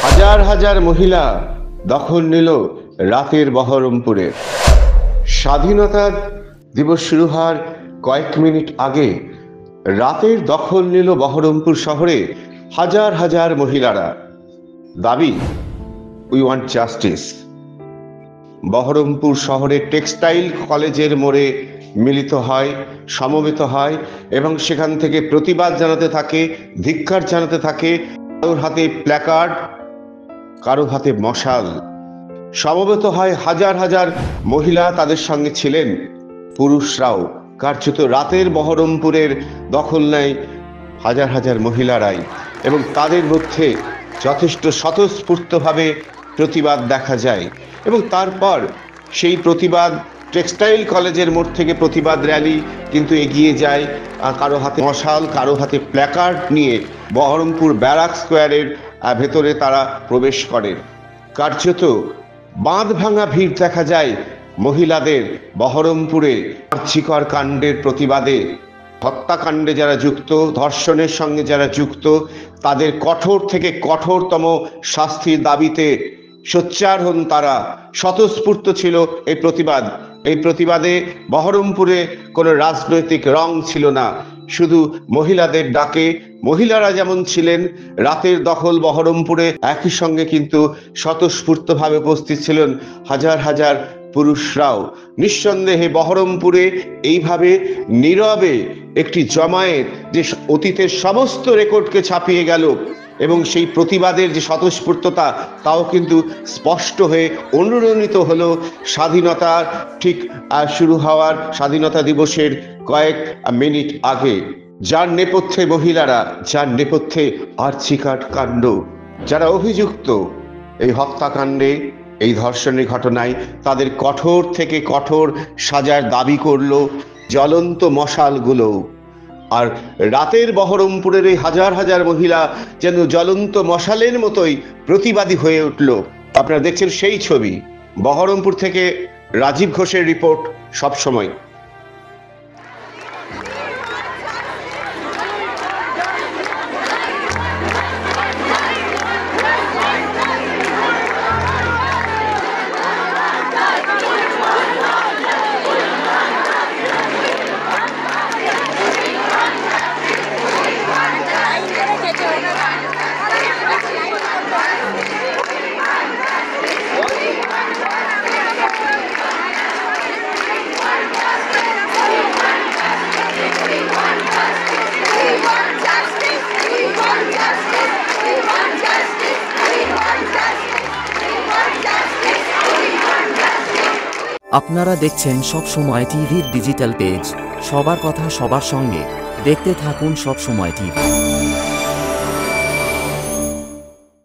হাজার হাজার মহিলা দখল নিল রাতের বহরমপুরে। স্বাধীনতা দিবস শুরু হওয়ার কয়েক মিনিট আগে রাতের দখল নিল বহরমপুর শহরে হাজার হাজার মহিলারা। দাবি, উই ওয়ান্ট জাস্টিস। বহরমপুর শহরে টেক্সটাইল কলেজের মোড়ে মিলিত হয়, সমবেত হয় এবং সেখান থেকে প্রতিবাদ জানাতে থাকে, ধিক্কার জানাতে থাকে। কারোর হাতে প্ল্যাকার্ড, কারো হাতে মশাল। সমবেত হয় হাজার হাজার মহিলা, তাদের সঙ্গে ছিলেন পুরুষরাও। কার্যত রাতের বহরমপুরের দখল নেয় হাজার হাজার মহিলারাই এবং তাদের মধ্যে যথেষ্ট স্বতঃস্ফূর্তভাবে প্রতিবাদ দেখা যায়। এবং তারপর সেই প্রতিবাদ টেক্সটাইল কলেজের মোড় থেকে প্রতিবাদ র্যালি কিন্তু এগিয়ে যায়, কারো হাতে মশাল, কারো হাতে প্ল্যাকার্ড নিয়ে বহরমপুর ব্যারাক স্কোয়ারের ভেতরে তারা প্রবেশ করেন। কার্যত বাঁধ ভাঙা ভিড় দেখা যায় মহিলাদের বহরমপুরে আর্চিকর কাণ্ডের প্রতিবাদে। হত্যাকাণ্ডে যারা যুক্ত, ধর্ষণের সঙ্গে যারা যুক্ত, তাদের কঠোর থেকে কঠোরতম শাস্তির দাবিতে সোচ্চার হন তারা। স্বতঃস্ফূর্ত ছিল এই প্রতিবাদ। এই প্রতিবাদে বহরমপুরে কোনো রাজনৈতিক রং ছিল না, শুধু মহিলাদের ডাকে মহিলারা যেমন ছিলেন রাতের দখল বহরমপুরে, একই সঙ্গে কিন্তু স্বতঃস্ফূর্তভাবে উপস্থিত ছিলেন হাজার হাজার পুরুষরাও। নিঃসন্দেহে বহরমপুরে এইভাবে নীরবে একটি জমায়েত যে অতীতের সমস্ত রেকর্ডকে ছাপিয়ে গেল এবং সেই প্রতিবাদের যে স্বতঃস্ফূর্ততা তাও কিন্তু স্পষ্ট হয়ে অনুরণিত হলো স্বাধীনতার ঠিক শুরু হওয়ার স্বাধীনতা দিবসের কয়েক মিনিট আগে। যার নেপথ্যে মহিলারা, যার নেপথ্যে আর্চিকর কাণ্ড, যারা অভিযুক্ত এই হত্যাকাণ্ডে, এই ধর্ষণের ঘটনায়, তাদের কঠোর থেকে কঠোর সাজার দাবি করলো জ্বলন্ত মশালগুলো। আর রাতের বহরমপুরের এই হাজার হাজার মহিলা যেন জ্বলন্ত মশালের মতোই প্রতিবাদী হয়ে উঠল। আপনারা দেখছেন সেই ছবি। বহরমপুর থেকে রাজীব ঘোষের রিপোর্ট, সবসময়। আপনারা দেখছেন সব সময় টিভির ডিজিটাল পেজ। সবার কথা সবার সঙ্গে, দেখতে থাকুন সব সময় টিভি।